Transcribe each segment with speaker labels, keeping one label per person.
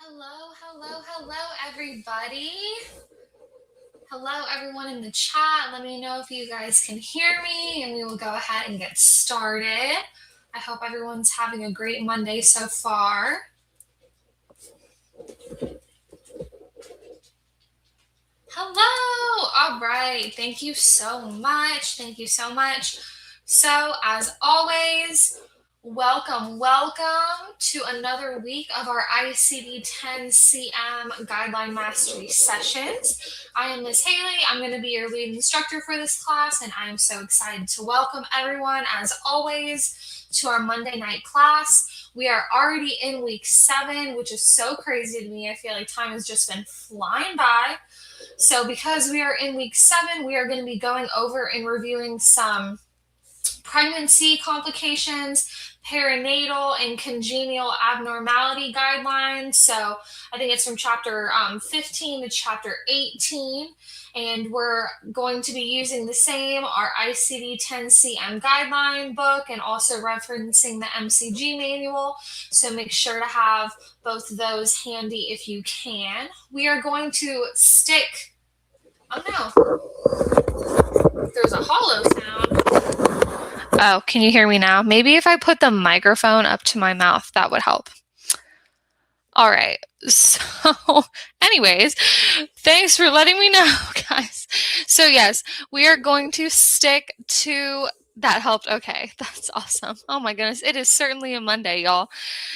Speaker 1: Hello, everybody. Hello, everyone in the chat. Let me know if you guys can hear me, and we will go ahead and get started. I hope everyone's having a great Monday so far. Hello. All right. Thank you so much. So, as always, welcome to another week of our ICD-10-CM Guideline Mastery sessions. I am Ms. Haley. I'm going to be your lead instructor for this class, and I am so excited to welcome everyone, as always, to our Monday night class. We are already in week 7, which is so crazy to me. I feel like time has just been flying by. So because we are in week 7, we are going to be going over and reviewing some pregnancy complications, perinatal and congenital abnormality guidelines. So I think it's from chapter 15 to chapter 18. And we're going to be using the same, our ICD-10-CM guideline book, and also referencing the MCG manual. So make sure to have both of those handy if you can. We are going to stick, oh no, there's a hollow sound. Oh, can you hear me now? Maybe if I put the microphone up to my mouth, that would help. All right. So anyways, thanks for letting me know, guys. So yes, we are going to stick to, that helped. Okay, that's awesome. Oh my goodness. It is certainly a Monday, y'all.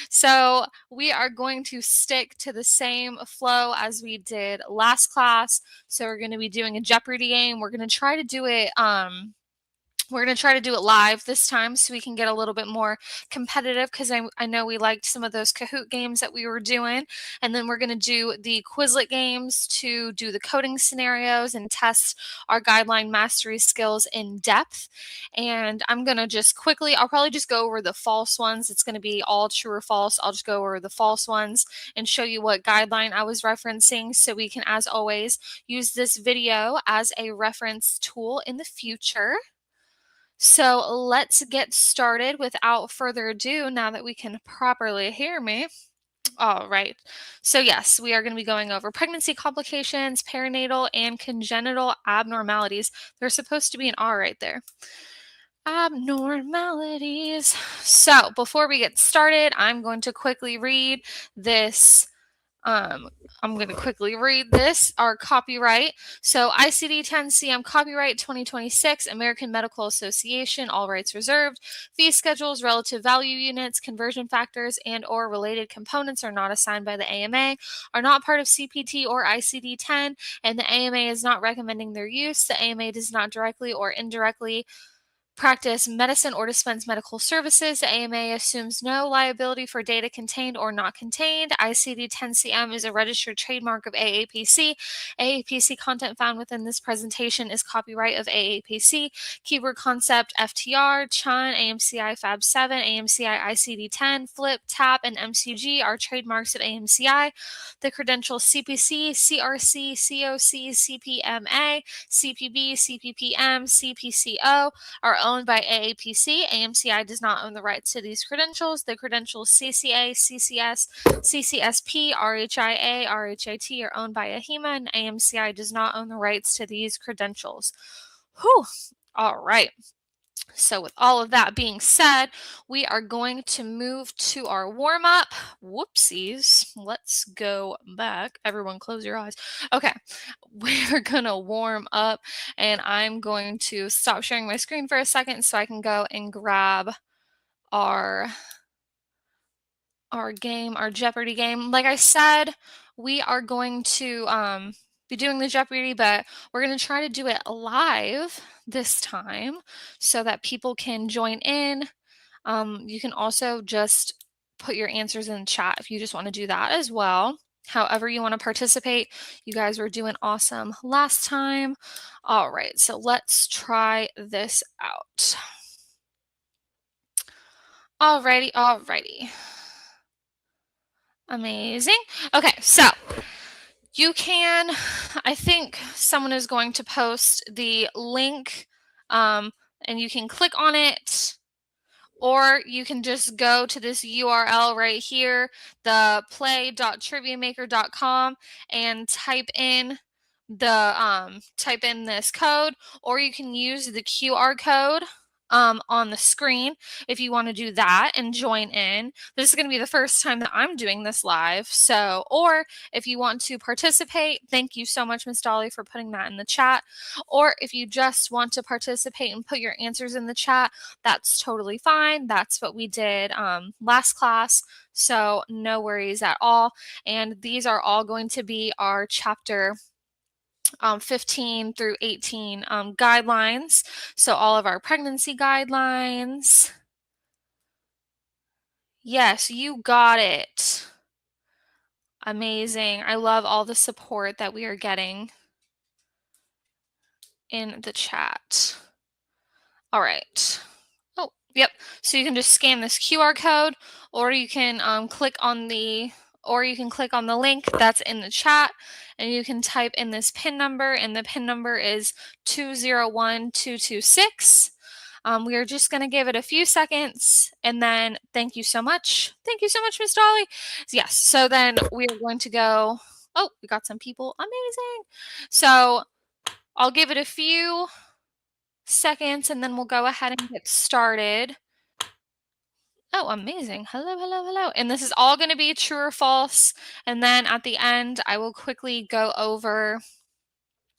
Speaker 1: So we are going to stick to the same flow as we did last class. So we're going to be doing a Jeopardy game. We're going to try to do it, live this time so we can get a little bit more competitive, because I know we liked some of those Kahoot games that we were doing. And then we're going to do the Quizlet games to do the coding scenarios and test our guideline mastery skills in depth. And I'm going to just quickly, I'll probably just go over the false ones. It's going to be all true or false. I'll just go over the false ones and show you what guideline I was referencing, so we can, as always, use this video as a reference tool in the future. So let's get started without further ado, now that we can properly hear me. All right. So yes, we are going to be going over pregnancy complications, perinatal and congenital abnormalities. There's supposed to be an R right there. Abnormalities. So before we get started, I'm going to quickly read this. I'm going to quickly read this, our copyright. So ICD-10-CM copyright 2026, American Medical Association, all rights reserved. Fee schedules, relative value units, conversion factors, and or related components are not assigned by the AMA, are not part of CPT or ICD-10, and the AMA is not recommending their use. The AMA does not directly or indirectly practice medicine or dispense medical services. The AMA assumes no liability for data contained or not contained. ICD-10-CM is a registered trademark of AAPC. AAPC content found within this presentation is copyright of AAPC. Keyword concept FTR, CHUN, AMCI Fab 7, AMCI ICD-10, FLIP, TAP, and MCG are trademarks of AMCI. The credentials CPC, CRC, COC, CPMA, CPB, CPPM, CPCO are owned by AAPC. AMCI does not own the rights to these credentials. The credentials CCA, CCS, CCS-P, RHIA, RHIT are owned by AHEMA, and AMCI does not own the rights to these credentials. Whew. All right. So with all of that being said, we are going to move to our warm-up. Whoopsies. Let's go back. Everyone close your eyes. Okay. We're going to warm up, and I'm going to stop sharing my screen for a second so I can go and grab our game, our Jeopardy game. Like I said, we are going to be doing the Jeopardy, but we're going to try to do it live this time so that people can join in. You can also just put your answers in the chat if you just want to do that as well. However you want to participate. You guys were doing awesome last time. All right, so let's try this out. Alrighty. Amazing. Okay, so you can, I think someone is going to post the link, and you can click on it, or you can just go to this URL right here, the play.triviamaker.com, and type in this code, or you can use the QR code on the screen if you want to do that and join in. This is going to be the first time that I'm doing this live. So, or if you want to participate, thank you so much, Miss Dolly, for putting that in the chat. Or if you just want to participate and put your answers in the chat, that's totally fine. That's what we did last class. So no worries at all. And these are all going to be our chapter 15 through 18 guidelines. So all of our pregnancy guidelines. Yes, you got it. Amazing. I love all the support that we are getting in the chat. All right. Oh, yep. So you can just scan this QR code, or you can click on the link that's in the chat, and you can type in this PIN number, and the PIN number is 201226. We are just going to give it a few seconds, and then thank you so much. Thank you so much, Miss Dolly. Yes, so then we are going to go. Oh, we got some people. Amazing. So I'll give it a few seconds, and then we'll go ahead and get started. Oh, amazing. Hello, hello, hello. And this is all going to be true or false. And then at the end, I will quickly go over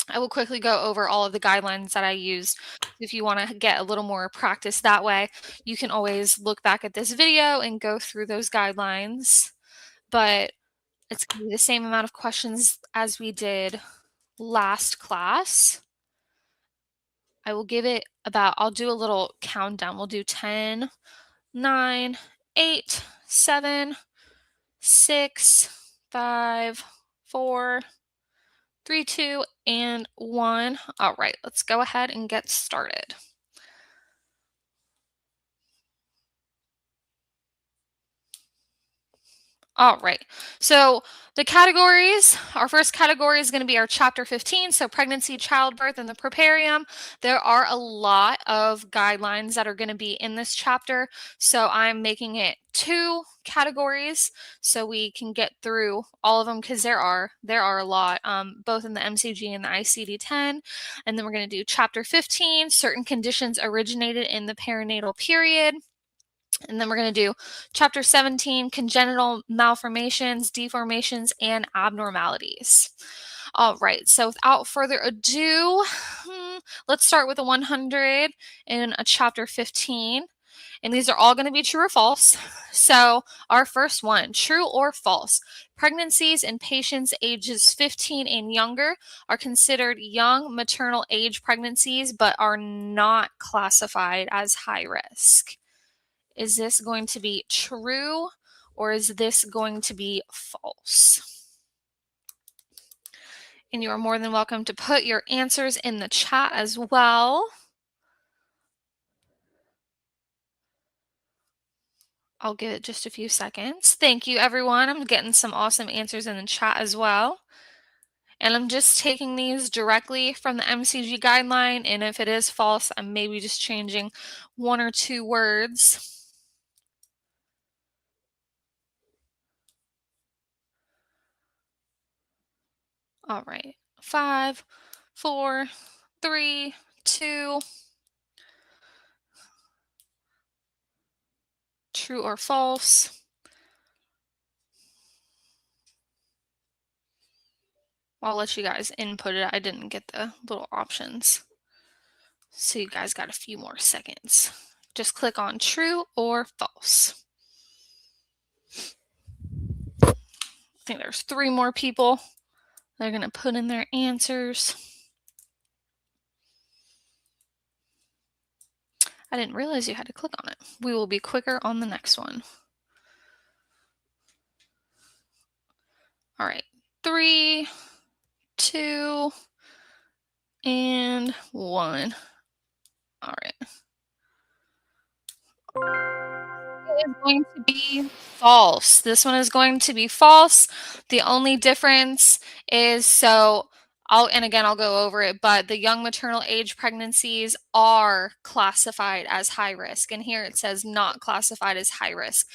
Speaker 1: all of the guidelines that I used. If you want to get a little more practice that way, you can always look back at this video and go through those guidelines. But it's going to be the same amount of questions as we did last class. I'll do a little countdown. We'll do 10, 9, 8, 7, 6, 5, 4, 3, 2, and 1. All right, let's go ahead and get started. All right, so the categories, our first category is going to be our chapter 15, so pregnancy, childbirth, and the preparium. There are a lot of guidelines that are going to be in this chapter, so I'm making it 2 categories so we can get through all of them, because there are a lot, both in the MCG and the ICD-10. And then we're going to do chapter 15, certain conditions originated in the perinatal period. And then we're going to do chapter 17, congenital malformations, deformations, and abnormalities. All right, so without further ado, let's start with a 100 in a chapter 15. And these are all going to be true or false. So our first one, true or false. Pregnancies in patients ages 15 and younger are considered young maternal age pregnancies, but are not classified as high risk. Is this going to be true, or is this going to be false? And you are more than welcome to put your answers in the chat as well. I'll give it just a few seconds. Thank you, everyone. I'm getting some awesome answers in the chat as well. And I'm just taking these directly from the MCG guideline, and if it is false, I'm maybe just changing 1 or 2 words. All right, 5, 4, 3, 2. True or false? I'll let you guys input it. I didn't get the little options. So you guys got a few more seconds. Just click on true or false. I think there's 3 more people. They're going to put in their answers. I didn't realize you had to click on it. We will be quicker on the next one. All right, 3, 2, and 1. All right. It is going to be false. This one is going to be false. The only difference is, so I'll go over it, but the young maternal age pregnancies are classified as high risk. And here it says not classified as high risk.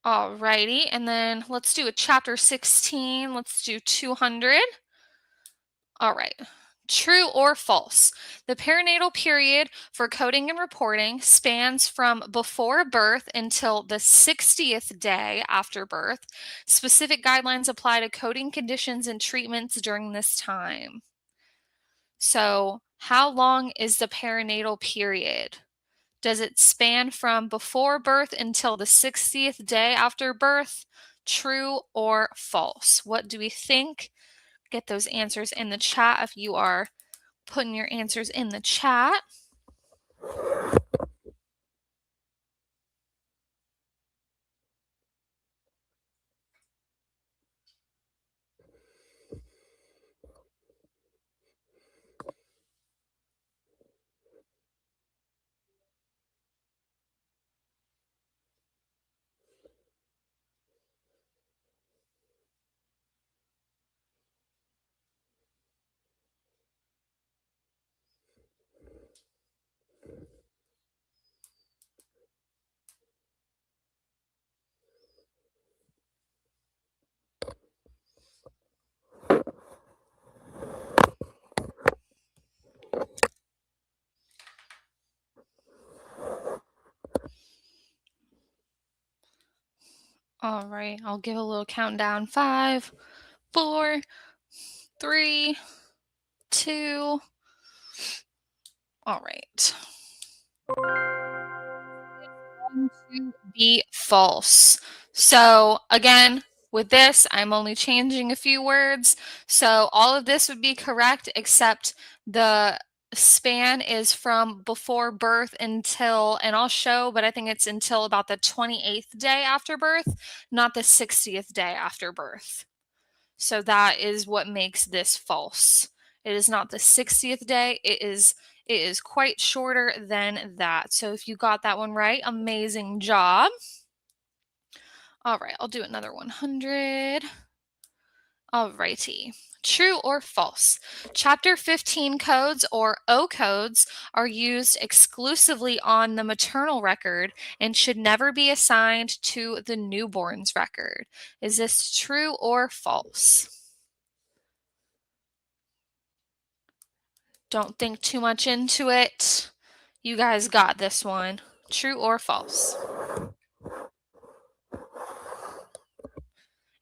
Speaker 1: Alrighty, and then let's do a chapter 16. Let's do 200. All right. True or false? The perinatal period for coding and reporting spans from before birth until the 60th day after birth. Specific guidelines apply to coding conditions and treatments during this time. So, how long is the perinatal period? Does it span from before birth until the 60th day after birth? True or false? What do we think? Get those answers in the chat if you are putting your answers in the chat. All right, I'll give a little countdown. 5, 4, 3, 2. All right. Going to be false. So again, with this, I'm only changing a few words. So all of this would be correct, except the span is from before birth until, and I'll show, but I think it's until about the 28th day after birth, not the 60th day after birth. So that is what makes this false. It is not the 60th day. It is quite shorter than that. So if you got that one right, amazing job. All right, I'll do another 100. All righty. True or false? Chapter 15 codes, or O codes, are used exclusively on the maternal record and should never be assigned to the newborn's record. Is this true or false? Don't think too much into it. You guys got this one. True or false?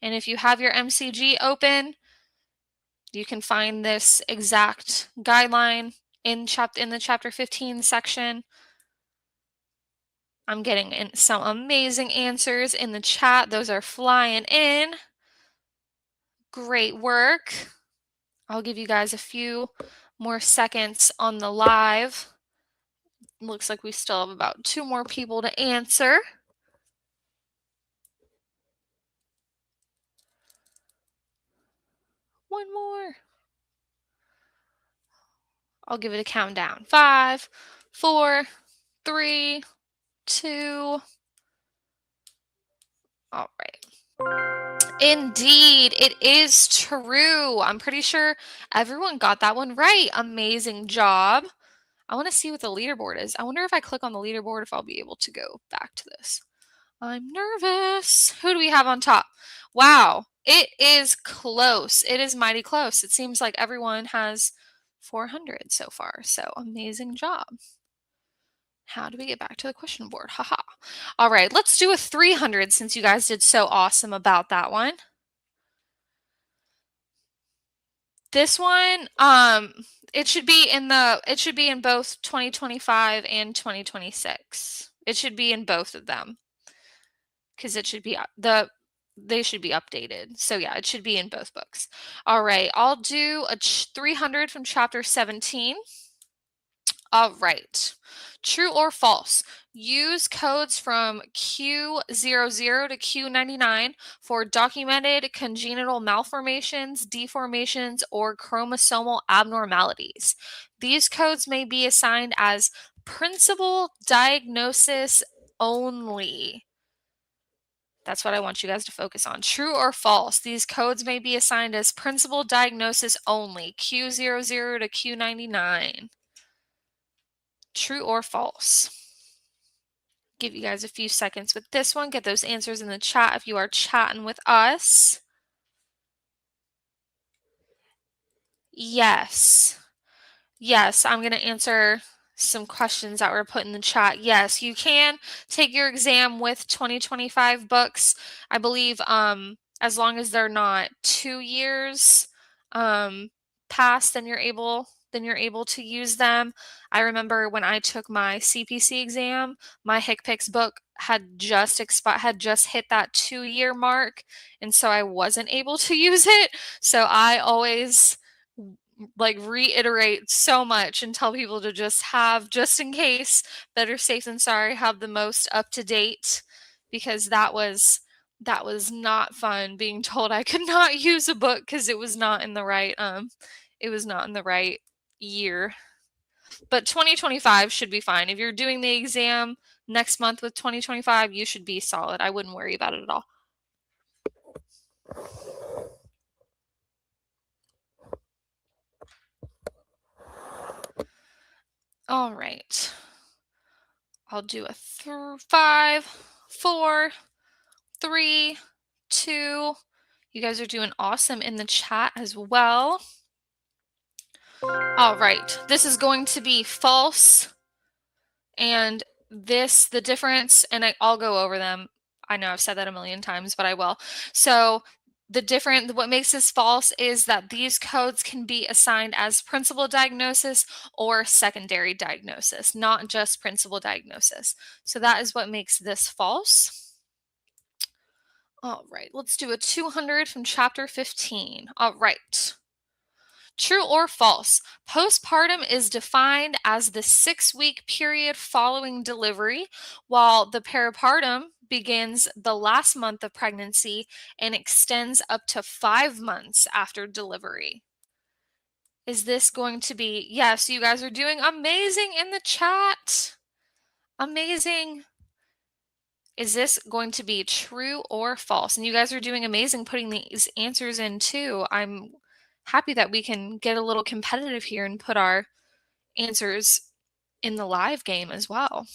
Speaker 1: And if you have your MCG open, you can find this exact guideline in the chapter 15 section. I'm getting some amazing answers in the chat. Those are flying in. Great work. I'll give you guys a few more seconds on the live. Looks like we still have about 2 more people to answer. One more. I'll give it a countdown. 5, 4, 3, 2. All right. Indeed, it is true. I'm pretty sure everyone got that one right. Amazing job. I want to see what the leaderboard is. I wonder if I click on the leaderboard if I'll be able to go back to this. I'm nervous. Who do we have on top? Wow, it is close. It is mighty close. It seems like everyone has 400 so far. So amazing job. How do we get back to the question board? Haha. All right, let's do a 300 since you guys did so awesome about that one. This one, it should be in both 2025 and 2026. It should be in both of them because it should be they should be updated. So yeah, it should be in both books. All right, I'll do a 300 from chapter 17. All right. True or false? Use codes from Q00 to Q99 for documented congenital malformations, deformations, or chromosomal abnormalities. These codes may be assigned as principal diagnosis only. That's what I want you guys to focus on. True or false? These codes may be assigned as principal diagnosis only, Q00 to Q99. True or false? Give you guys a few seconds with this one. Get those answers in the chat if you are chatting with us. Yes. Yes, I'm going to answer some questions that were put in the chat. Yes, you can take your exam with 2025 books. I believe as long as they're not 2 years past, then you're able to use them. I remember when I took my CPC exam, my HCPCS book had just hit that 2-year mark, and so I wasn't able to use it. So I always like reiterate so much and tell people to just have, just in case, better safe than sorry, have the most up to date, because that was not fun being told I could not use a book because it was not in the right year. But 2025 should be fine. If you're doing the exam next month with 2025, you should be solid. I wouldn't worry about it at all. All right. I'll do a 5, 4, 3, 2. You guys are doing awesome in the chat as well. All right. This is going to be false. And the difference, and I'll go over them. I know I've said that a million times, but I will. So what makes this false is that these codes can be assigned as principal diagnosis or secondary diagnosis, not just principal diagnosis. So that is what makes this false. All right, let's do a 200 from chapter 15. All right. True or false? Postpartum is defined as the 6-week period following delivery, while the peripartum begins the last month of pregnancy and extends up to 5 months after delivery. Is this going to be, yes, you guys are doing amazing in the chat. Amazing. Is this going to be true or false? And you guys are doing amazing putting these answers in too. I'm happy that we can get a little competitive here and put our answers in the live game as well.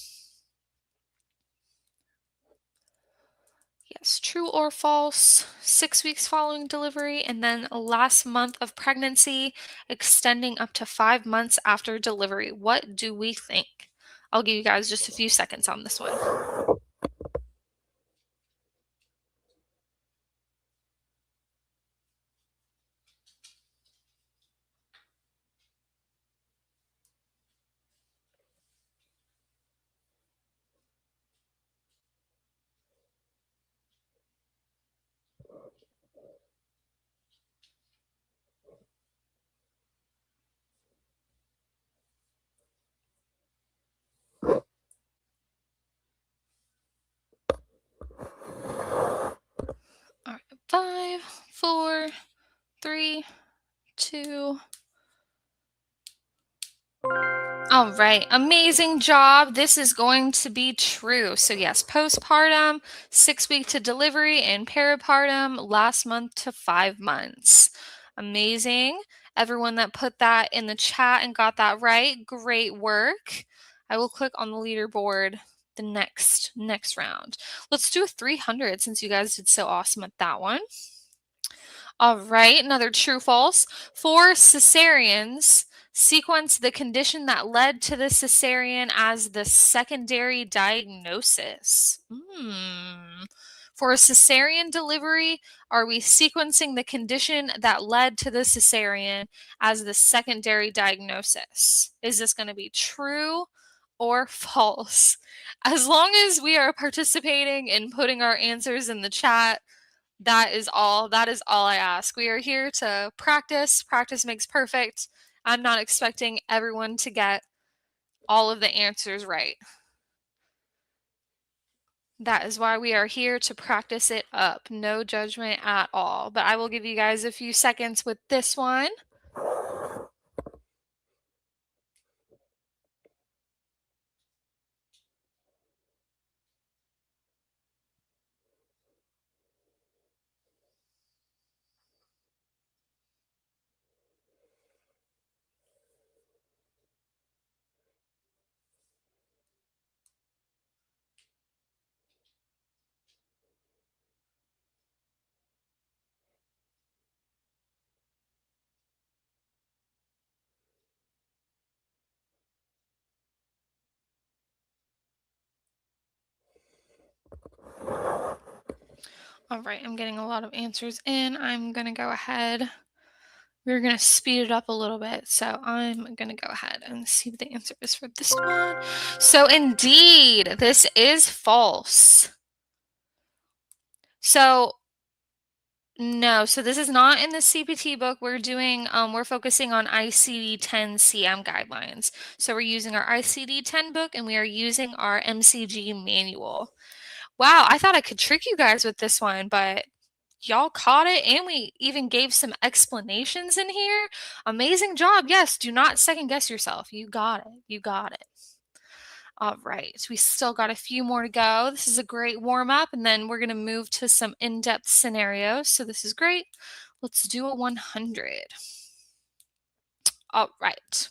Speaker 1: Yes, true or false, 6 weeks following delivery, and then last month of pregnancy, extending up to 5 months after delivery. What do we think? I'll give you guys just a few seconds on this one. All right, 5, 4, 3, 2. All right, amazing job. This is going to be true. So yes, postpartum, 6 week to delivery, and peripartum, last month to 5 months. Amazing. Everyone that put that in the chat and got that right, great work. I will click on the leaderboard the next round. Let's do a 300 since you guys did so awesome at that one. All right, another true false. For cesareans, sequence the condition that led to the cesarean as the secondary diagnosis. For a cesarean delivery, are we sequencing the condition that led to the cesarean as the secondary diagnosis? Is this going to be true or false? As long as we are participating and putting our answers in the chat, that is all I ask. We are here to practice. Practice makes perfect. I'm not expecting everyone to get all of the answers right. That is why we are here, to practice it up. No judgment at all. But I will give you guys a few seconds with this one. All right, I'm getting a lot of answers in. I'm going to go ahead. We're going to speed it up a little bit. So I'm going to go ahead and see what the answer is for this one. So indeed, this is false. So no, so this is not in the CPT book. We're focusing on ICD-10-CM guidelines. So we're using our ICD-10 book and we are using our MCG manual. Wow, I thought I could trick you guys with this one, but y'all caught it, and we even gave some explanations in here. Amazing job. Yes, do not second guess yourself. You got it. You got it. All right, we still got a few more to go. This is a great warm up, and then we're going to move to some in depth scenarios. So, this is great. Let's do a 100. All right.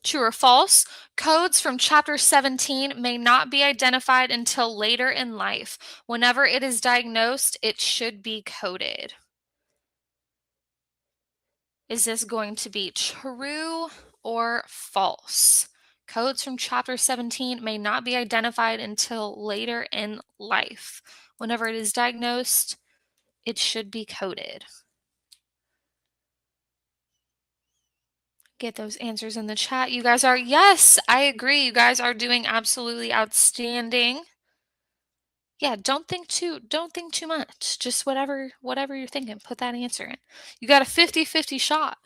Speaker 1: True or false? Codes from Chapter 17 may not be identified until later in life. Whenever it is diagnosed, it should be coded. Is this going to be true or false? Codes from Chapter 17 may not be identified until later in life. Whenever it is diagnosed, it should be coded. Get those answers in the chat. You guys are, yes, I agree. You guys are doing absolutely outstanding. Yeah, don't think too much. Just whatever you're thinking, put that answer in. You got a 50-50 shot.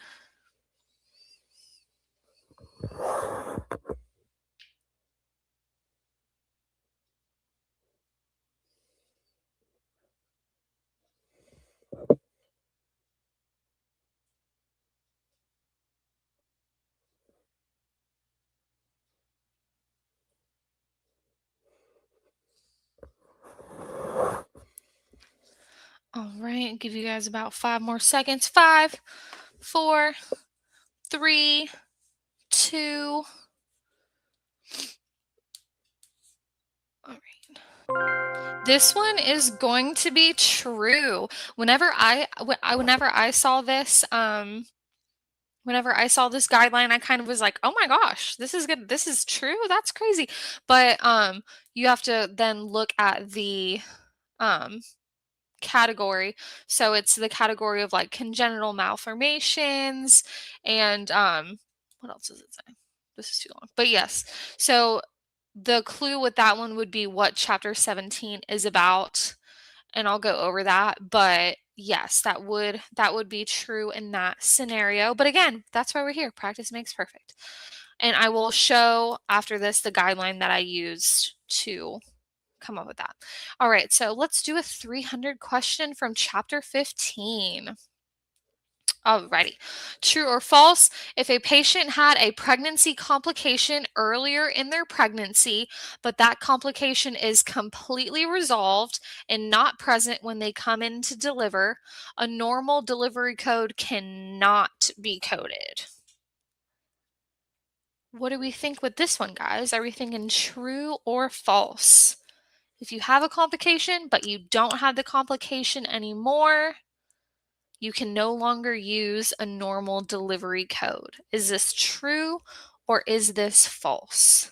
Speaker 1: All right, give you guys about 5 more seconds. 5, 4, 3, 2. All right. This one is going to be true. Whenever I saw this, whenever I saw this guideline, I kind of was like, "Oh my gosh, this is good. This is true. That's crazy." But you have to then look at the um category. So it's the category of like congenital malformations and what else does it say? This is too long. But yes. So the clue with that one would be what chapter 17 is about, and I'll go over that. But yes, that would be true in that scenario. But again, that's why we're here. Practice makes perfect. And I will show after this the guideline that I used to come up with that. All right, so let's do a 300 question from chapter 15. Alrighty. True or false? If a patient had a pregnancy complication earlier in their pregnancy, but that complication is completely resolved and not present when they come in to deliver, a normal delivery code cannot be coded. What do we think with this one, guys? Are we thinking true or false? If you have a complication, but you don't have the complication anymore, you can no longer use a normal delivery code. Is this true or is this false?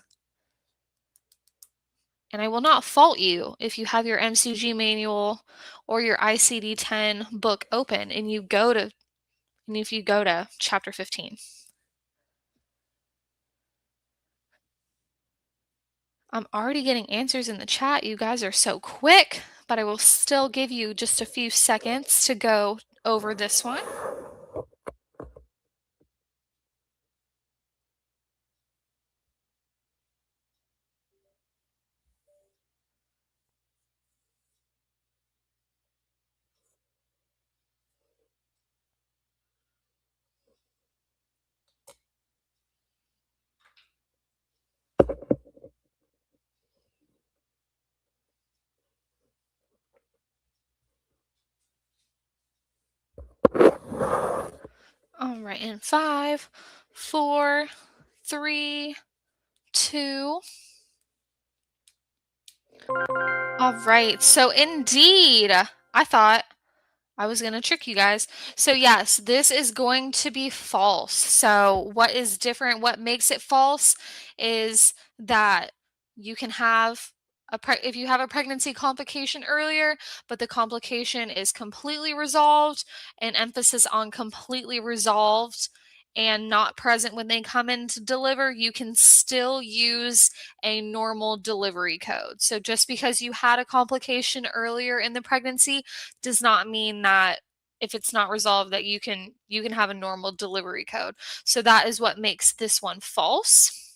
Speaker 1: And I will not fault you if you have your MCG manual or your ICD-10 book open and if you go to chapter 15. I'm already getting answers in the chat. You guys are so quick, but I will still give you just a few seconds to go over this one. All right, in 5, 4, 3, 2. All right, so indeed, I thought I was going to trick you guys. So yes, this is going to be false. So what is different, what makes it false is that you can have if you have a pregnancy complication earlier, but the complication is completely resolved, an emphasis on completely resolved and not present when they come in to deliver, you can still use a normal delivery code. So just because you had a complication earlier in the pregnancy does not mean that if it's not resolved that you can have a normal delivery code. So that is what makes this one false.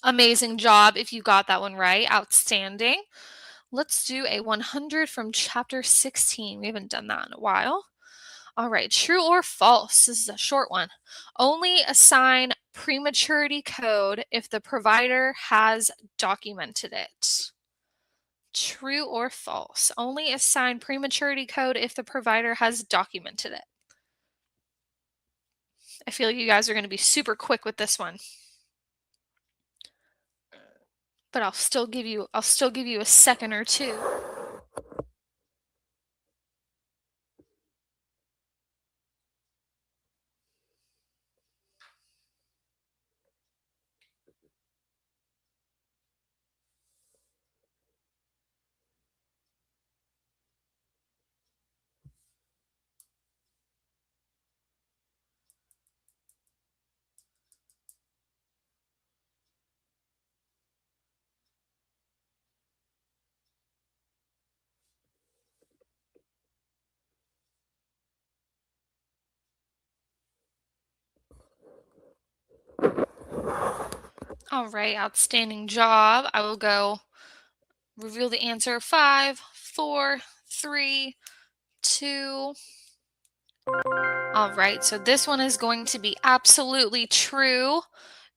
Speaker 1: Amazing job if you got that one right. Outstanding. Let's do a 100 from chapter 16. We haven't done that in a while. All right, true or false? This is a short one. Only assign prematurity code if the provider has documented it. True or false? Only assign prematurity code if the provider has documented it. I feel like you guys are going to be super quick with this one. But I'll still give you a second or two. All right, outstanding job. I will go reveal the answer. 5, 4, 3, 2. All right, so this one is going to be absolutely true.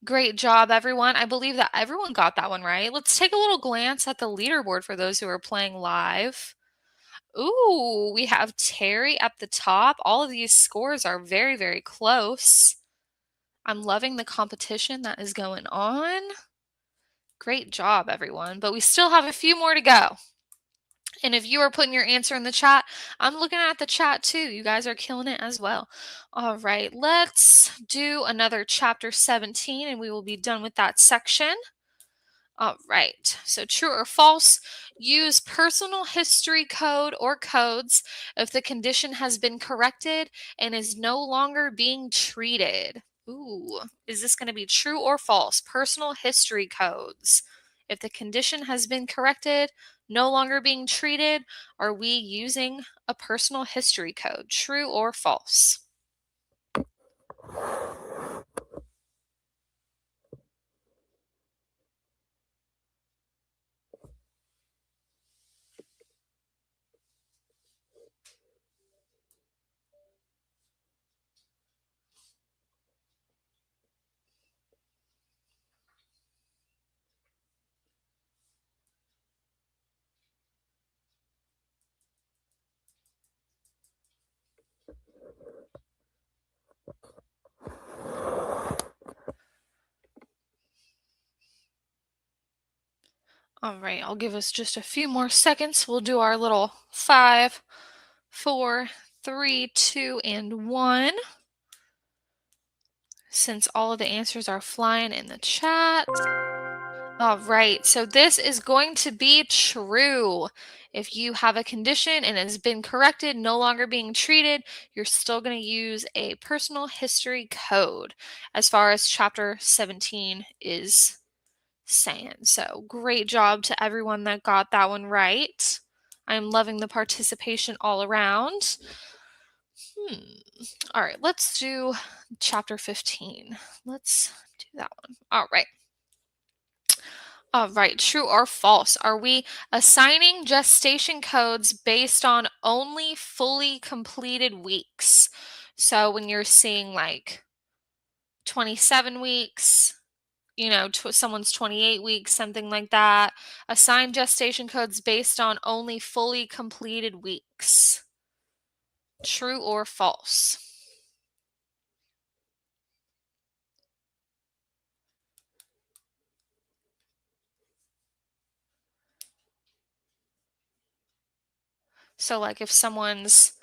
Speaker 1: Great job, everyone. I believe that everyone got that one right. Let's take a little glance at the leaderboard for those who are playing live. Ooh, we have Terry at the top. All of these scores are very, very close. I'm loving the competition that is going on. Great job, everyone. But we still have a few more to go. And if you are putting your answer in the chat, I'm looking at the chat too. You guys are killing it as well. All right, let's do another chapter 17 and we will be done with that section. All right, so true or false, use personal history code or codes if the condition has been corrected and is no longer being treated. Ooh, is this going to be true or false? Personal history codes. If the condition has been corrected, no longer being treated, are we using a personal history code? True or false? All right, I'll give us just a few more seconds. We'll do our little 5, 4, 3, 2, and 1. Since all of the answers are flying in the chat. All right, so this is going to be true. If you have a condition and it has been corrected, no longer being treated, you're still going to use a personal history code as far as chapter 17 is saying. So great job to everyone that got that one right. I'm loving the participation all around. All right, let's do chapter 15. Let's do that one. All right. All right, true or false? Are we assigning gestation codes based on only fully completed weeks? So when you're seeing like 27 weeks, someone's 28 weeks, something like that, assign gestation codes based on only fully completed weeks. True or false? So like if someone's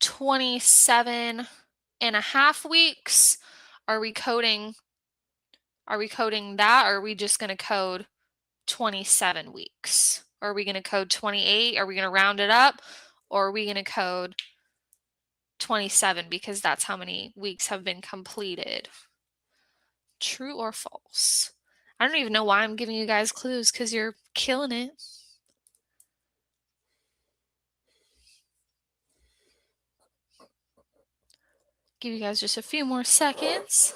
Speaker 1: 27 and a half weeks, are we coding that, or are we just going to code 27 weeks? Or are we going to code 28? Are we going to round it up? Or are we going to code 27 because that's how many weeks have been completed? True or false? I don't even know why I'm giving you guys clues because you're killing it. Give you guys just a few more seconds.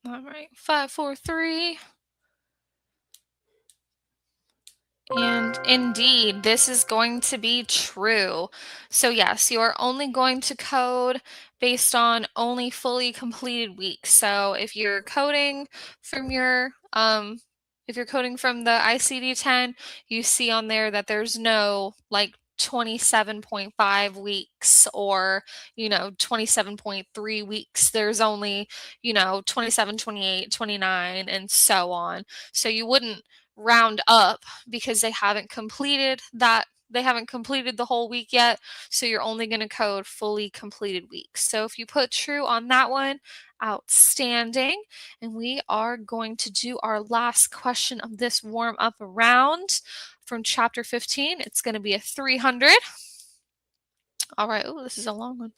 Speaker 1: All right, 5, 4, 3. And indeed, this is going to be true. So yes, you are only going to code based on only fully completed weeks. So if you're coding from if you're coding from the ICD-10, you see on there that there's no like 27.5 weeks or 27.3 weeks. There's only 27, 28, 29, and so on. So you wouldn't round up because they haven't completed the whole week yet, so you're only going to code fully completed weeks. So if you put true on that one, outstanding. And we are going to do our last question of this warm up round from chapter 15. It's going to be a 300. All right. Oh, this is a long one.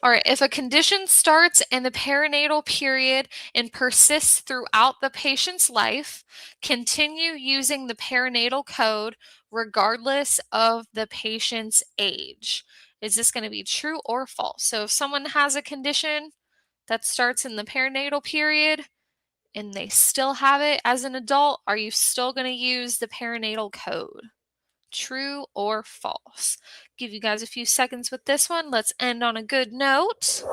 Speaker 1: All right. If a condition starts in the perinatal period and persists throughout the patient's life, continue using the perinatal code regardless of the patient's age. Is this going to be true or false? So if someone has a condition that starts in the perinatal period and they still have it as an adult, are you still going to use the perinatal code? True or false? Give you guys a few seconds with this one. Let's end on a good note.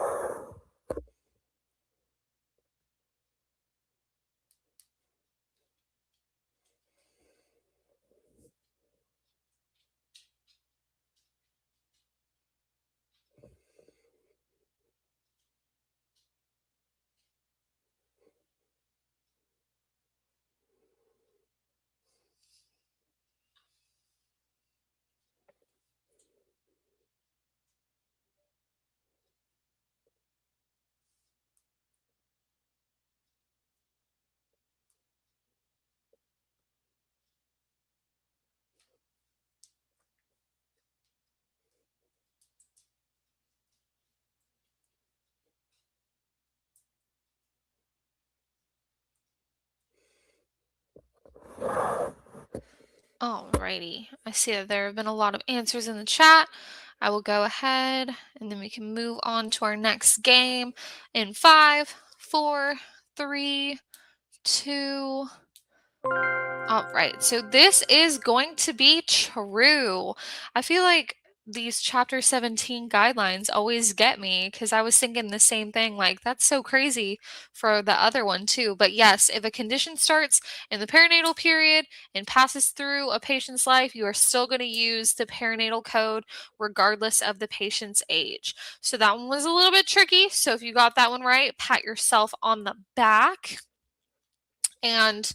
Speaker 1: Alrighty, I see that there have been a lot of answers in the chat. I will go ahead and then we can move on to our next game in 5, 4, 3, 2. All right, so this is going to be true. I feel like these chapter 17 guidelines always get me because I was thinking the same thing. Like, that's so crazy for the other one, too. But yes, if a condition starts in the perinatal period and passes through a patient's life, you are still going to use the perinatal code regardless of the patient's age. So that one was a little bit tricky. So if you got that one right, pat yourself on the back. And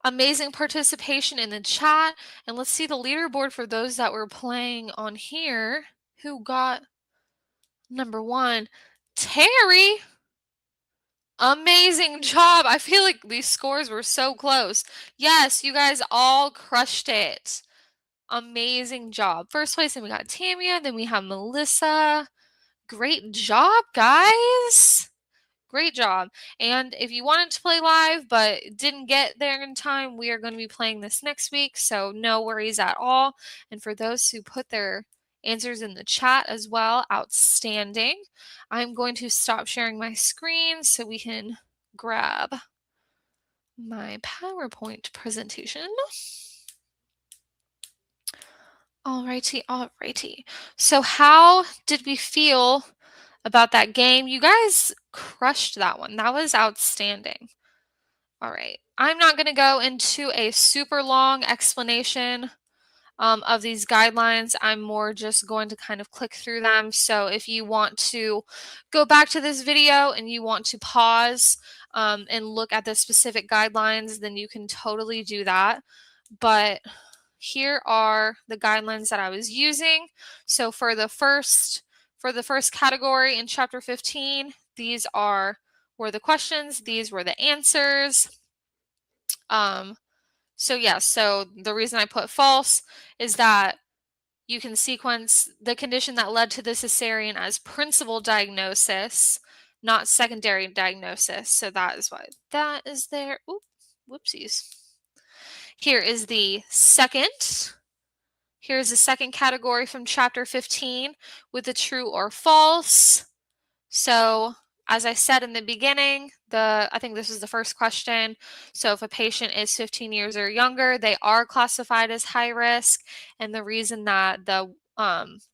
Speaker 1: amazing participation in the chat. And let's see the leaderboard for those that were playing on here. Who got number 1? Terry. Amazing job. I feel like these scores were so close. Yes, you guys all crushed it. Amazing job. First place, and we got Tamia. Then we have Melissa. Great job, guys. Great job. And if you wanted to play live but didn't get there in time, we are going to be playing this next week, so no worries at all. And for those who put their answers in the chat as well, outstanding. I'm going to stop sharing my screen so we can grab my PowerPoint presentation. Alrighty. So how did we feel about that game? You guys crushed that one. That was outstanding. All right. I'm not going to go into a super long explanation of these guidelines. I'm more just going to kind of click through them. So if you want to go back to this video and you want to pause and look at the specific guidelines, then you can totally do that. But here are the guidelines that I was using. So for the first category in chapter 15, these were the questions, these were the answers. So yes, so the reason I put false is that you can sequence the condition that led to the cesarean as principal diagnosis, not secondary diagnosis. So that is why that is there. Oop, whoopsies. Here is the second. Here's the second category from chapter 15 with the true or false. So as I said in the beginning, I think this is the first question. So if a patient is 15 years or younger, they are classified as high risk. And the reason that the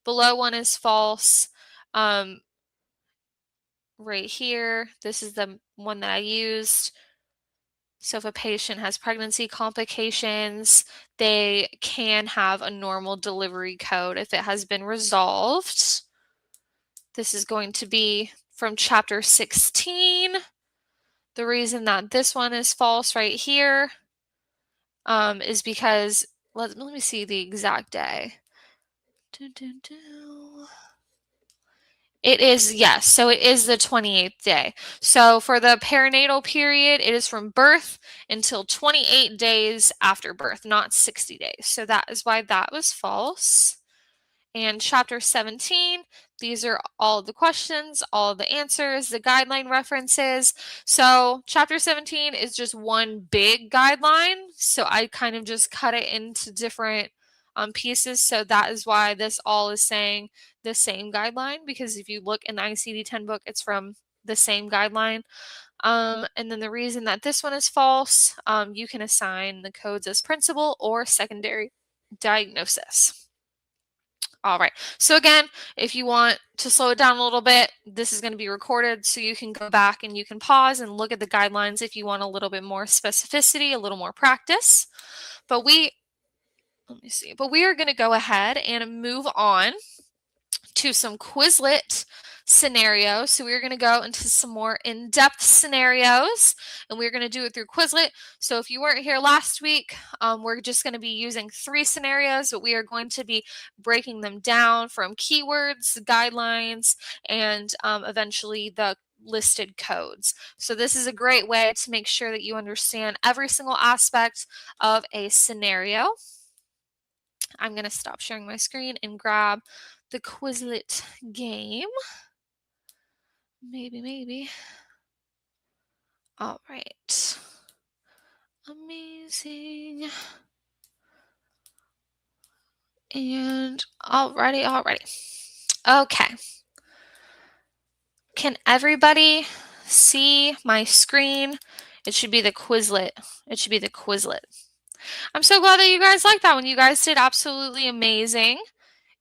Speaker 1: below one is false, right here, this is the one that I used. So if a patient has pregnancy complications, they can have a normal delivery code if it has been resolved. This is going to be from chapter 16. The reason that this one is false right here is because, let me see the exact day. It is, yes, so it is the 28th day. So for the perinatal period, it is from birth until 28 days after birth, not 60 days. So that is why that was false. And chapter 17, these are all the questions, all the answers, the guideline references. So chapter 17 is just one big guideline. So I kind of just cut it into different pieces. So that is why this all is saying the same guideline, because if you look in the ICD-10 book, it's from the same guideline. And then the reason that this one is false, you can assign the codes as principal or secondary diagnosis. All right. So again, if you want to slow it down a little bit, this is going to be recorded so you can go back and you can pause and look at the guidelines if you want a little bit more specificity, a little more practice. But let me see. But we are going to go ahead and move on to some Quizlet scenarios. So we're going to go into some more in-depth scenarios, and we're going to do it through Quizlet. So if you weren't here last week, we're just going to be using 3 scenarios, but we are going to be breaking them down from keywords, guidelines, and eventually the listed codes. So this is a great way to make sure that you understand every single aspect of a scenario. I'm going to stop sharing my screen and grab the Quizlet game. Maybe. All right. Amazing. And alrighty. Okay. Can everybody see my screen? It should be the Quizlet. I'm so glad that you guys liked that one. You guys did absolutely amazing.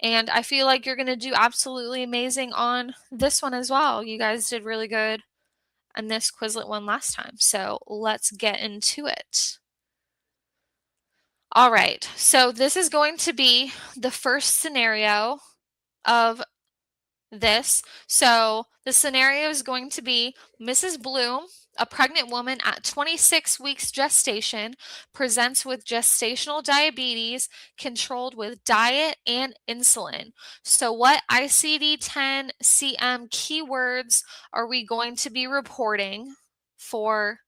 Speaker 1: And I feel like you're going to do absolutely amazing on this one as well. You guys did really good on this Quizlet one last time. So let's get into it. All right, so this is going to be the first scenario of this. So the scenario is going to be Mrs. Bloom, a pregnant woman at 26 weeks gestation, presents with gestational diabetes controlled with diet and insulin. So what ICD-10-CM keywords are we going to be reporting for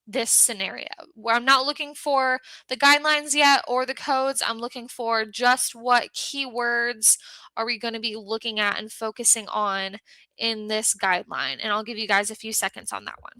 Speaker 1: this scenario? Where I'm not looking for the guidelines yet or the codes. I'm looking for just what keywords are we going to be looking at and focusing on in this guideline. And I'll give you guys a few seconds on that one.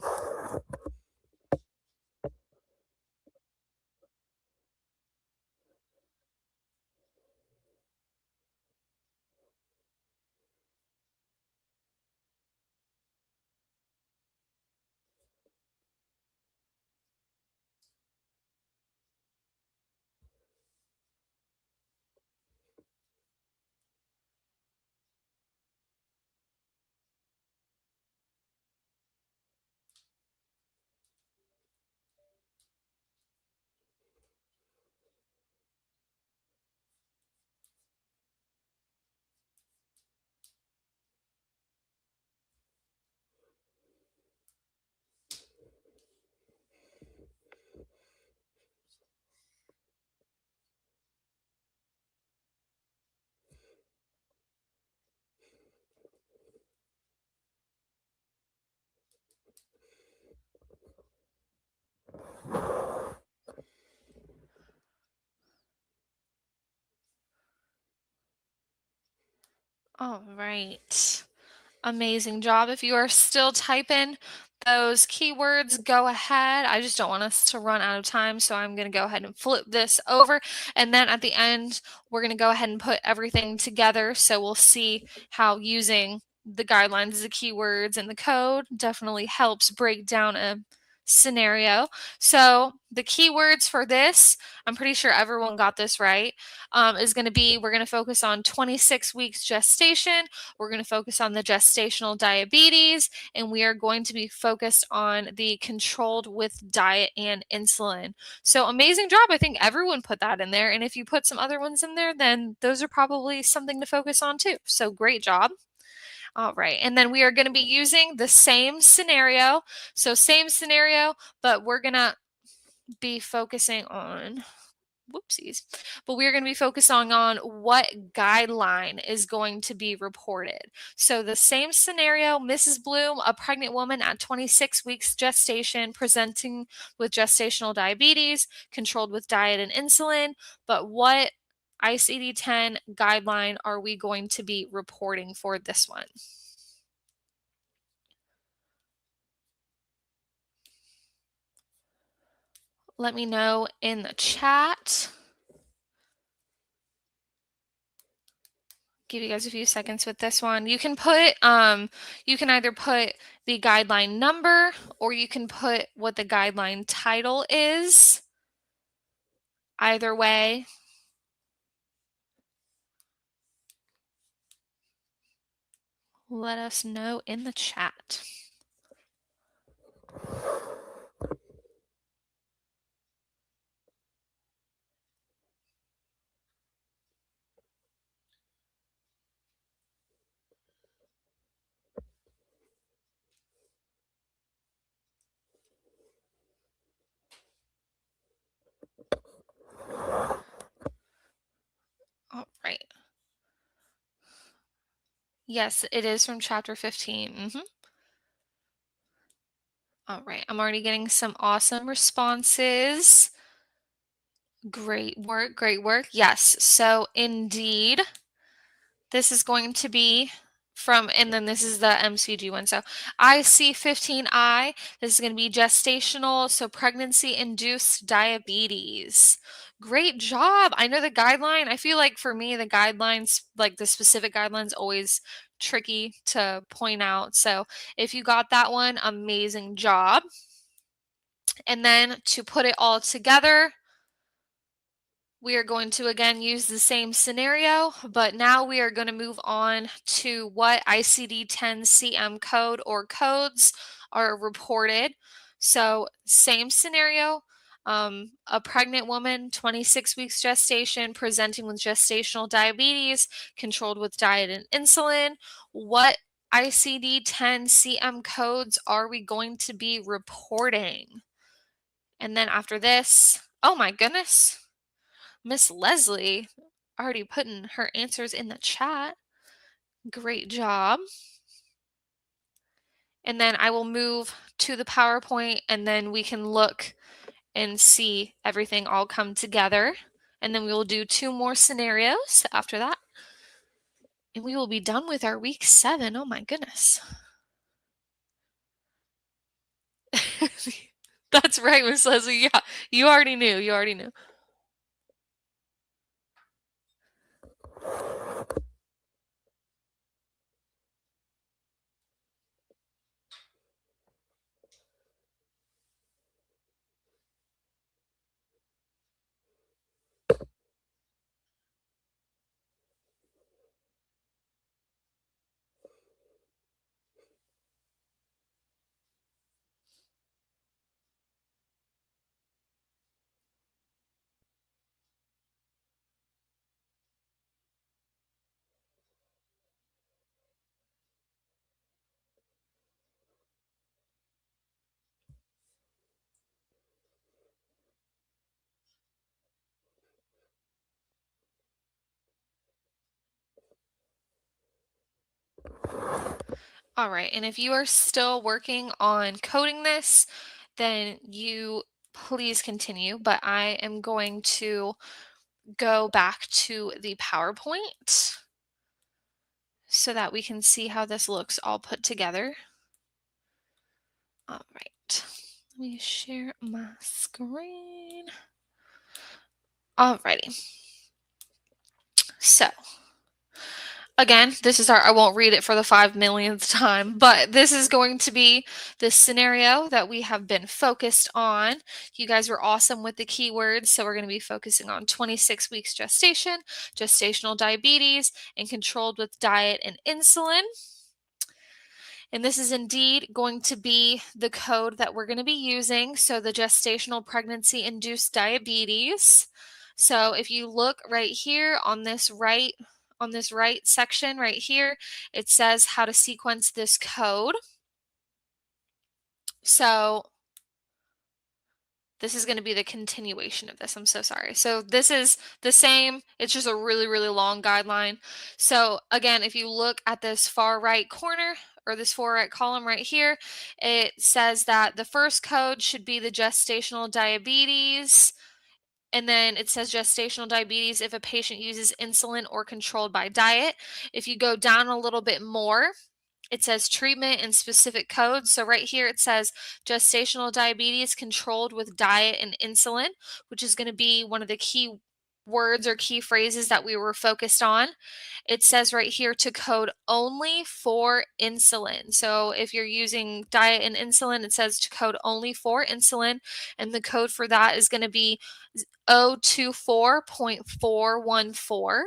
Speaker 1: All right. Amazing job. If you are still typing those keywords, go ahead. I just don't want us to run out of time, so I'm going to go ahead and flip this over. And then at the end, we're going to go ahead and put everything together. So we'll see how using the guidelines, the keywords, and the code definitely helps break down a scenario. So the keywords for this, I'm pretty sure everyone got this right, is going to be, we're going to focus on 26 weeks gestation. We're going to focus on the gestational diabetes, and we are going to be focused on the controlled with diet and insulin. So amazing job. I think everyone put that in there. And if you put some other ones in there, then those are probably something to focus on too. So great job. All right. And then we are going to be using the same scenario. So same scenario, but we're going to be focusing on whoopsies. But we're going to be focusing on what guideline is going to be reported. So the same scenario, Mrs. Bloom, a pregnant woman at 26 weeks gestation, presenting with gestational diabetes, controlled with diet and insulin. But what ICD-10 guideline are we going to be reporting for this one? Let me know in the chat. Give you guys a few seconds with this one. You can put you can either put the guideline number or you can put what the guideline title is. Either way. Let us know in the chat. All right. Yes, it is from chapter 15. All right. I'm already getting some awesome responses. Great work. Great work. Yes. So indeed, this is going to be from, and then this is the MCG one. So IC15I, this is going to be gestational, so pregnancy-induced diabetes. Great job. I know the guideline, I feel like for me, the guidelines, like the specific guidelines, always tricky to point out. So if you got that one, amazing job. And then to put it all together, we are going to again use the same scenario, but now we are going to move on to what ICD-10-CM code or codes are reported. So same scenario, a pregnant woman, 26 weeks gestation, presenting with gestational diabetes, controlled with diet and insulin. What ICD-10-CM codes are we going to be reporting? And then after this, oh my goodness. Miss Leslie already putting her answers in the chat. Great job. And then I will move to the PowerPoint and then we can look and see everything all come together. And then we will do 2 more scenarios after that. And we will be done with our week 7. Oh my goodness. That's right, Miss Leslie. Yeah, you already knew. You already knew. All right, and if you are still working on coding this, then you please continue, but I am going to go back to the PowerPoint. so that we can see how this looks all put together. All right, let me share my screen. All righty. So again, this is I won't read it for the 5 millionth time, but this is going to be the scenario that we have been focused on. You guys were awesome with the keywords, so we're going to be focusing on 26 weeks gestation, gestational diabetes, and controlled with diet and insulin. And this is indeed going to be the code that we're going to be using. So the gestational pregnancy induced diabetes. So if you look right here on this right section right here, it says how to sequence this code. So this is going to be the continuation of this. I'm so sorry. So this is the same. It's just a really, really long guideline. So again, if you look at this far right corner or this far right column right here, it says that the first code should be the gestational diabetes. And then it says gestational diabetes if a patient uses insulin or controlled by diet. If you go down a little bit more, it says treatment and specific codes. So right here it says gestational diabetes controlled with diet and insulin, which is going to be one of the key words or key phrases that we were focused on. It says right here to code only for insulin. So if you're using diet and insulin, it says to code only for insulin. And the code for that is going to be 024.414.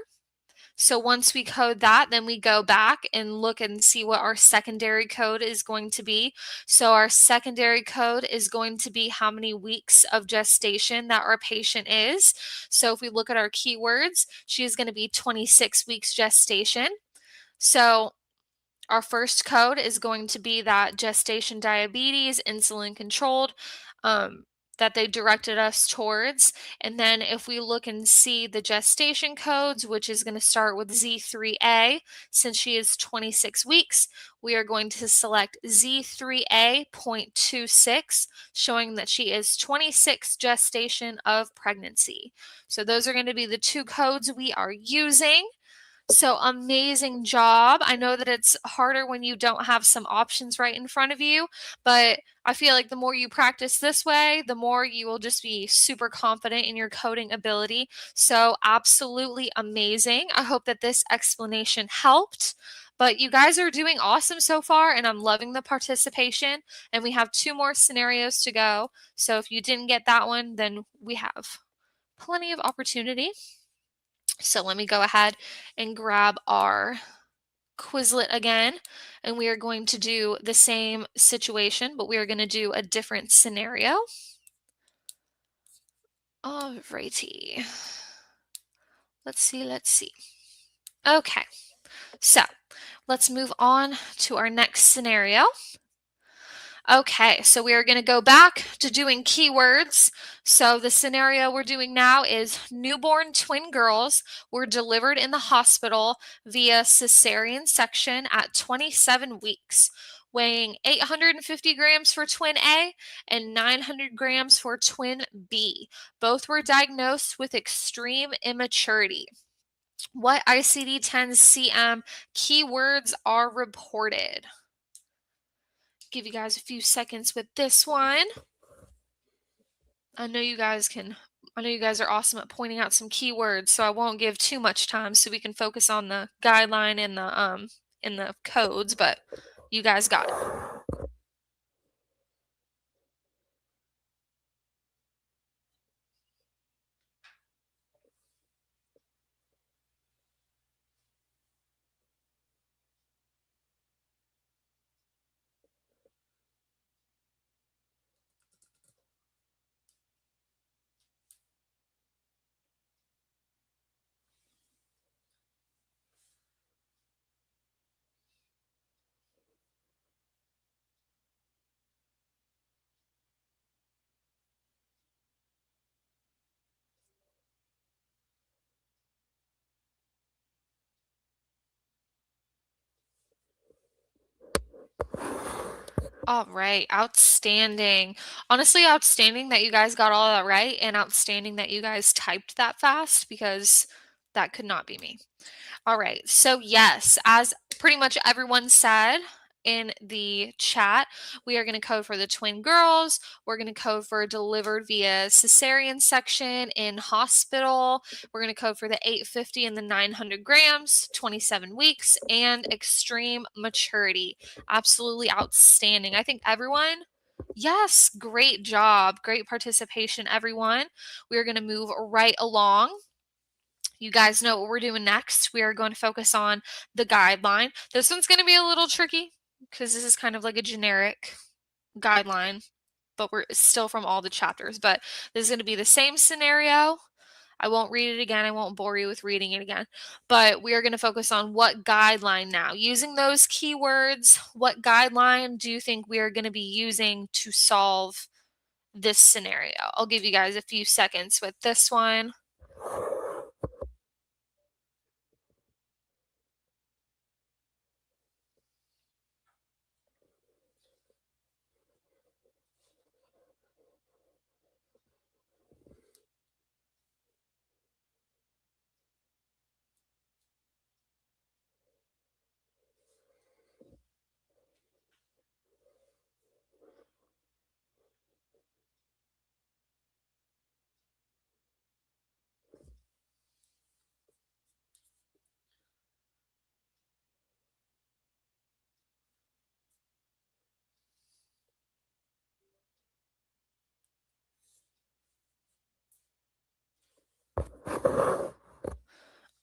Speaker 1: So once we code that, then we go back and look and see what our secondary code is going to be. So our secondary code is going to be how many weeks of gestation that our patient is. So if we look at our keywords, she is going to be 26 weeks gestation. So our first code is going to be that gestation diabetes, insulin controlled, that they directed us towards. And then if we look and see the gestation codes, which is going to start with Z3A, since she is 26 weeks, we are going to select Z3A.26, showing that she is 26 gestation of pregnancy. So those are going to be the two codes we are using. So amazing job. I know that it's harder when you don't have some options right in front of you, but I feel like the more you practice this way, the more you will just be super confident in your coding ability. So absolutely amazing. I hope that this explanation helped. But you guys are doing awesome so far, and I'm loving the participation. And we have 2 more scenarios to go. So if you didn't get that one, then we have plenty of opportunity. So let me go ahead and grab our Quizlet again, and we are going to do the same situation, but we are going to do a different scenario. Alrighty. Let's see. Okay, so let's move on to our next scenario. Okay, so we are going to go back to doing keywords. So the scenario we're doing now is newborn twin girls were delivered in the hospital via cesarean section at 27 weeks, weighing 850 grams for twin A and 900 grams for twin B. Both were diagnosed with extreme immaturity. What ICD-10-CM keywords are reported? Give you guys a few seconds with this one. I know you guys are awesome at pointing out some keywords, so I won't give too much time so we can focus on the guideline and the codes, but you guys got it. All right, outstanding. Honestly, outstanding that you guys got all that right, and outstanding that you guys typed that fast, because That could not be me. All right. So, yes, as pretty much everyone said in the chat, we are going to code for the twin girls. We're going to code for delivered via cesarean section in hospital. We're going to code for the 850 and the 900 grams, 27 weeks, and extreme maturity. Absolutely outstanding. I think everyone. Yes, great job. Great participation, everyone. We are going to move right along. You guys know what we're doing next. We are going to focus on the guideline. This one's going to be a little tricky because this is kind of like a generic guideline, but we're still from all the chapters. But this is going to be the same scenario. I won't read it again. I won't bore you with reading it again. But we are going to focus on what guideline now. Using those keywords, what guideline do you think we are going to be using to solve this scenario? I'll give you guys a few seconds with this one.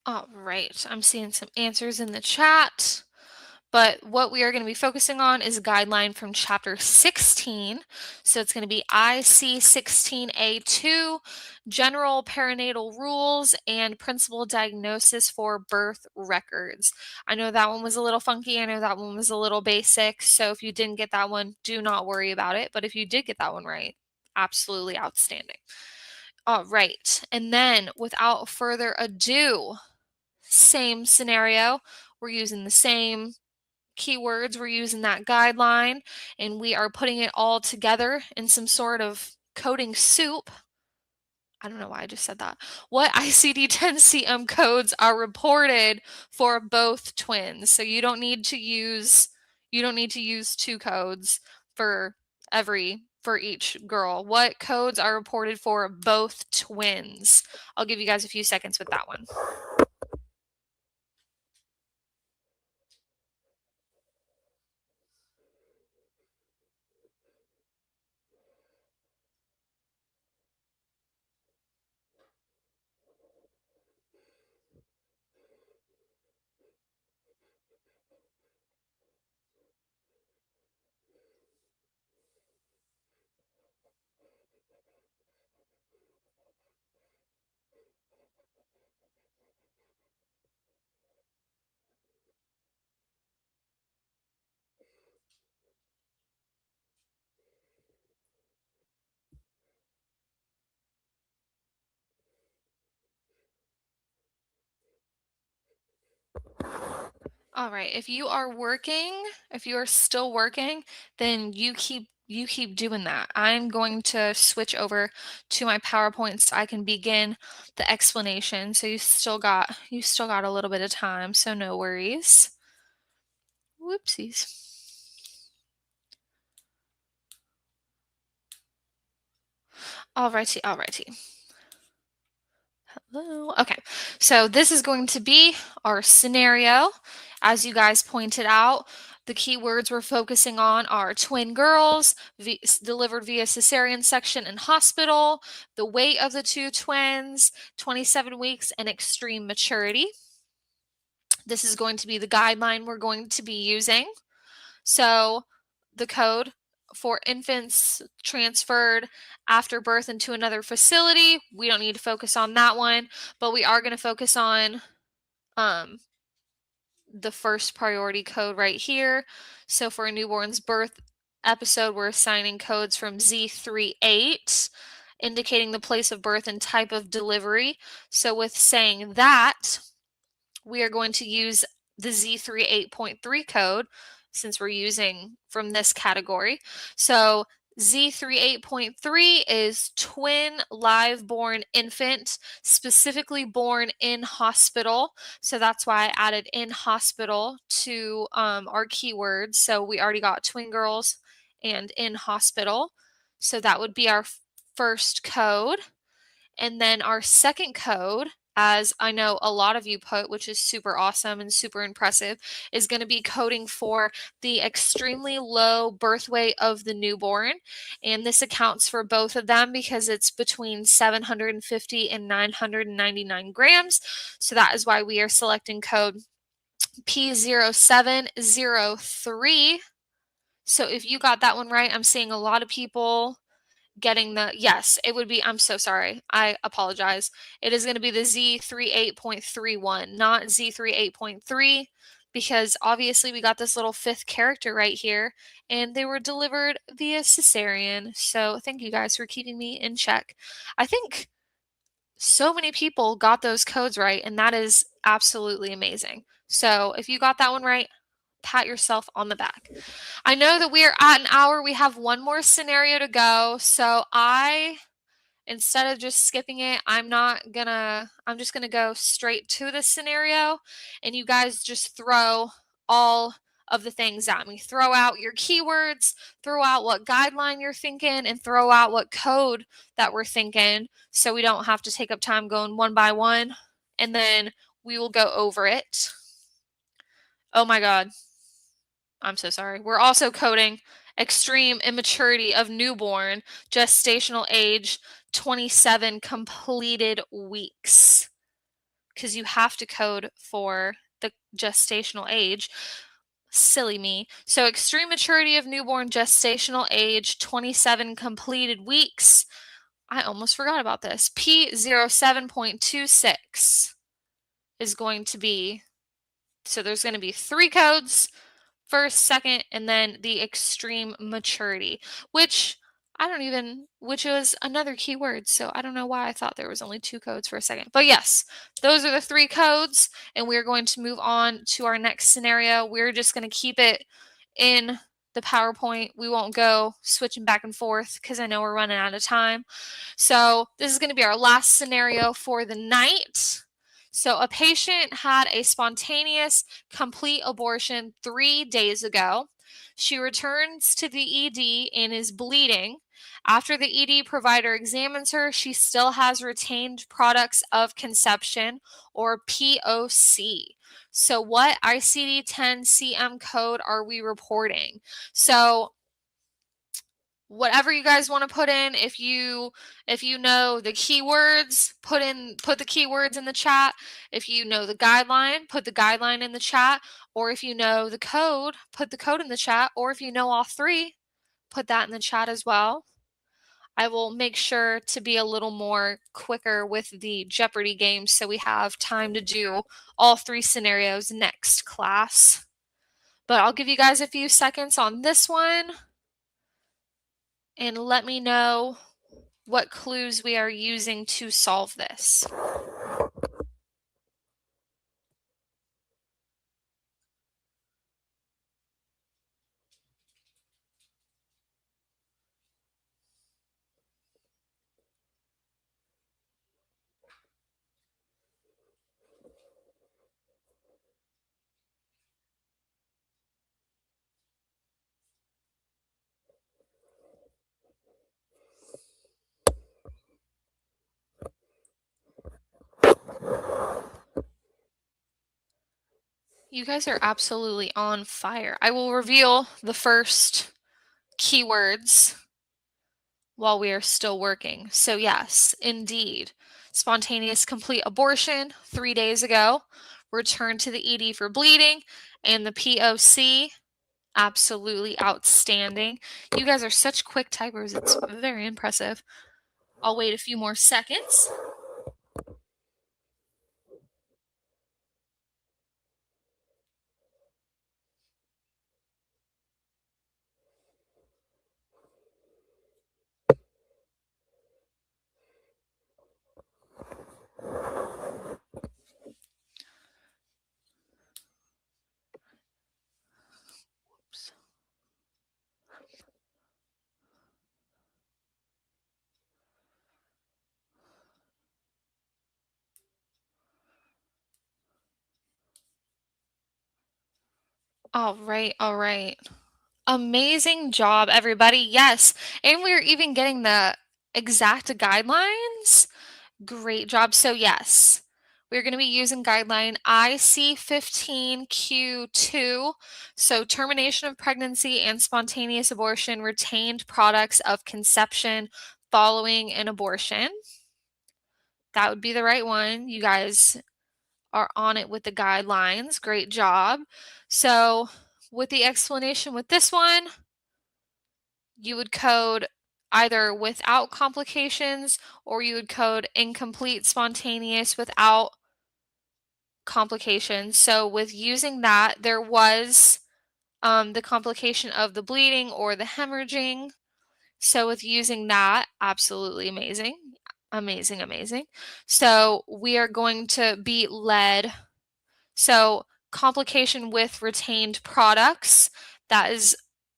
Speaker 1: All right, I'm seeing some answers in the chat, but what we are going to be focusing on is a guideline from chapter 16. So it's going to be IC16A2, General Perinatal Rules and Principal Diagnosis for Birth Records. I know that one was a little funky. I know that one was a little basic. So if you didn't get that one, do not worry about it. But if you did get that one right, absolutely outstanding. All right, and then without further ado, same scenario. We're using the same keywords. We're using that guideline, and we are putting it all together in some sort of coding soup. I don't know why I just said that. What ICD-10-CM codes are reported for both twins? So you don't need to use two codes for each girl. What codes are reported for both twins? I'll give you guys a few seconds with that one. All right, if you are still working, then you keep doing that. I'm going to switch over to my PowerPoint so I can begin the explanation. So you still got a little bit of time, so no worries. Whoopsies. Alrighty. Hello. Okay, so this is going to be our scenario. As you guys pointed out, the keywords we're focusing on are twin girls, delivered via cesarean section in hospital, the weight of the two twins, 27 weeks, and extreme maturity. This is going to be the guideline we're going to be using. So the code for infants transferred after birth into another facility, we don't need to focus on that one, but we are going to focus on the first priority code right here. So for a newborn's birth episode, we're assigning codes from Z38, indicating the place of birth and type of delivery. So with saying that, we are going to use the Z38.3 code since we're using from this category. So Z38.3 is twin live-born infant, specifically born in hospital. So that's why I added in hospital to our keywords. So we already got twin girls and in hospital. So that would be our first code. And then our second code, as I know a lot of you put, which is super awesome and super impressive, is going to be coding for the extremely low birth weight of the newborn. And this accounts for both of them because it's between 750 and 999 grams. So that is why we are selecting code P0703. So if you got that one right, I'm seeing a lot of people getting yes, it would be, I'm so sorry. I apologize. It is going to be the Z38.31, not Z38.3, because obviously we got this little fifth character right here, and they were delivered via cesarean. So thank you guys for keeping me in check. I think so many people got those codes right, and that is absolutely amazing. So if you got that one right, pat yourself on the back. I know that we are at an hour. We have one more scenario to go. So instead of just skipping it, I'm just gonna go straight to the scenario, and you guys just throw all of the things at me. Throw out your keywords, throw out what guideline you're thinking, and throw out what code that we're thinking, so we don't have to take up time going one by one, and then we will go over it. Oh my God. I'm so sorry. We're also coding extreme immaturity of newborn, gestational age 27 completed weeks, because you have to code for the gestational age. Silly me. So extreme maturity of newborn, gestational age 27 completed weeks. I almost forgot about this. P07.26 is going to be, so there's going to be 3 codes. First, second, and then the extreme maturity, which was another keyword. So I don't know why I thought there was only 2 codes for a second. But yes, those are the 3 codes, and we're going to move on to our next scenario. We're just going to keep it in the PowerPoint. We won't go switching back and forth because I know we're running out of time. So this is going to be our last scenario for the night. So a patient had a spontaneous complete abortion 3 days ago. She returns to the ED and is bleeding. After the ED provider examines her, she still has retained products of conception, or POC. So what ICD-10-CM code are we reporting? So whatever you guys want to put in, if you know the keywords, put the keywords in the chat. If you know the guideline, put the guideline in the chat. Or if you know the code, put the code in the chat. Or if you know all 3, put that in the chat as well. I will make sure to be a little more quicker with the Jeopardy game so we have time to do all 3 scenarios next class. But I'll give you guys a few seconds on this one, and let me know what clues we are using to solve this. You guys are absolutely on fire. I will reveal the first keywords while we are still working. So yes, indeed. Spontaneous complete abortion 3 days ago. Return to the ED for bleeding. And the POC, absolutely outstanding. You guys are such quick typers. It's very impressive. I'll wait a few more seconds. All right, all right. Amazing job, everybody. Yes, and we're even getting the exact guidelines. Great job. So, yes, we're going to be using guideline IC-15Q2. So, termination of pregnancy and spontaneous abortion, retained products of conception following an abortion. That would be the right one. You guys are on it with the guidelines. Great job. So, with the explanation with this one, you would code either without complications or you would code incomplete spontaneous without complications. So with using that, there was the complication of the bleeding or the hemorrhaging. So with using that, absolutely amazing. Amazing, amazing. So we are going to be led. So complication with retained products, that is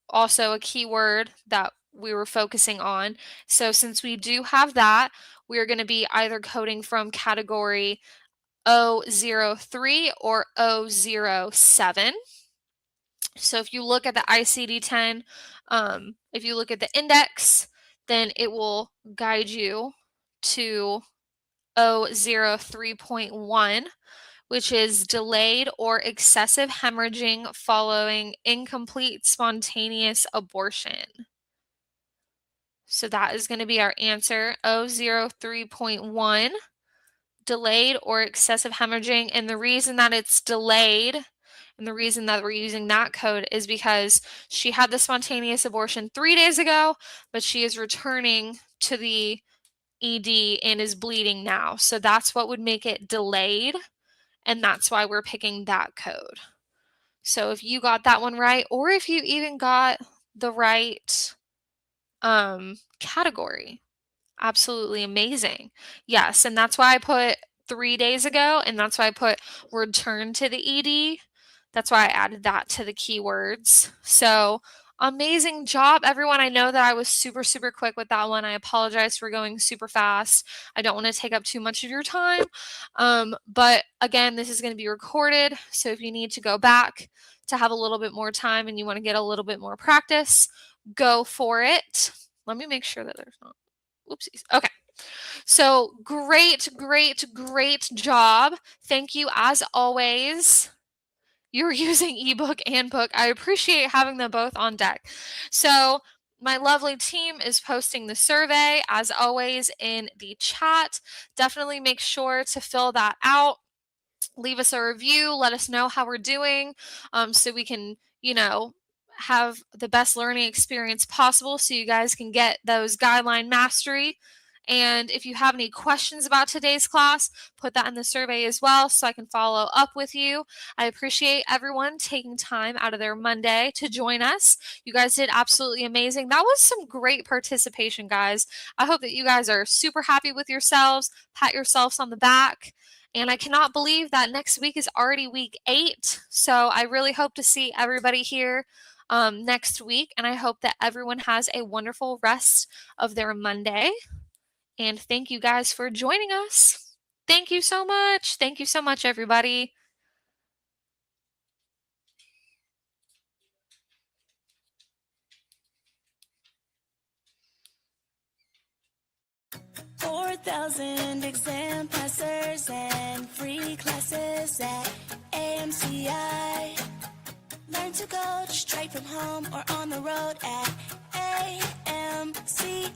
Speaker 1: also a keyword that we were focusing on. So since we do have that, we are going to be either coding from category O03 or O07. So if you look at the ICD-10, if you look at the index, then it will guide you to O03.1, which is delayed or excessive hemorrhaging following incomplete spontaneous abortion. So that is going to be our answer, O03.1, delayed or excessive hemorrhaging. And the reason that it's delayed and the reason that we're using that code is because she had the spontaneous abortion 3 days ago, but she is returning to the ED and is bleeding now. So that's what would make it delayed. And that's why we're picking that code. So if you got that one right, or if you even got the right category, absolutely amazing. Yes, and that's why I put 3 days ago, and that's why I put return to the ED. That's why I added that to the keywords. So amazing job, everyone. I know that I was super, super quick with that one. I apologize for going super fast. I don't want to take up too much of your time. But again, this is going to be recorded. So if you need to go back to have a little bit more time and you want to get a little bit more practice, go for it. Let me make sure that there's not. Oopsies. Okay. So great, great, great job. Thank you as always. You're using ebook and book. I appreciate having them both on deck. So my lovely team is posting the survey as always in the chat. Definitely make sure to fill that out. Leave us a review. Let us know how we're doing so we can, have the best learning experience possible so you guys can get those guideline mastery. And if you have any questions about today's class, put that in the survey as well so I can follow up with you. I appreciate everyone taking time out of their Monday to join us. You guys did absolutely amazing. That was some great participation, guys. I hope that you guys are super happy with yourselves. Pat yourselves on the back. And I cannot believe that next week is already week 8. So I really hope to see everybody here next week. And I hope that everyone has a wonderful rest of their Monday. And thank you guys for joining us. Thank you so much. Thank you so much, everybody. $4,000 exam passers and free classes at AMCI. Learn to coach straight from home or on the road at AMCI.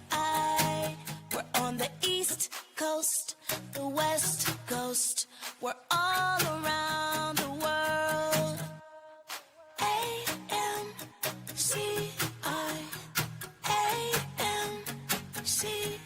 Speaker 1: We're on the East Coast, the West Coast. We're all around the world. AMCI, AMCI.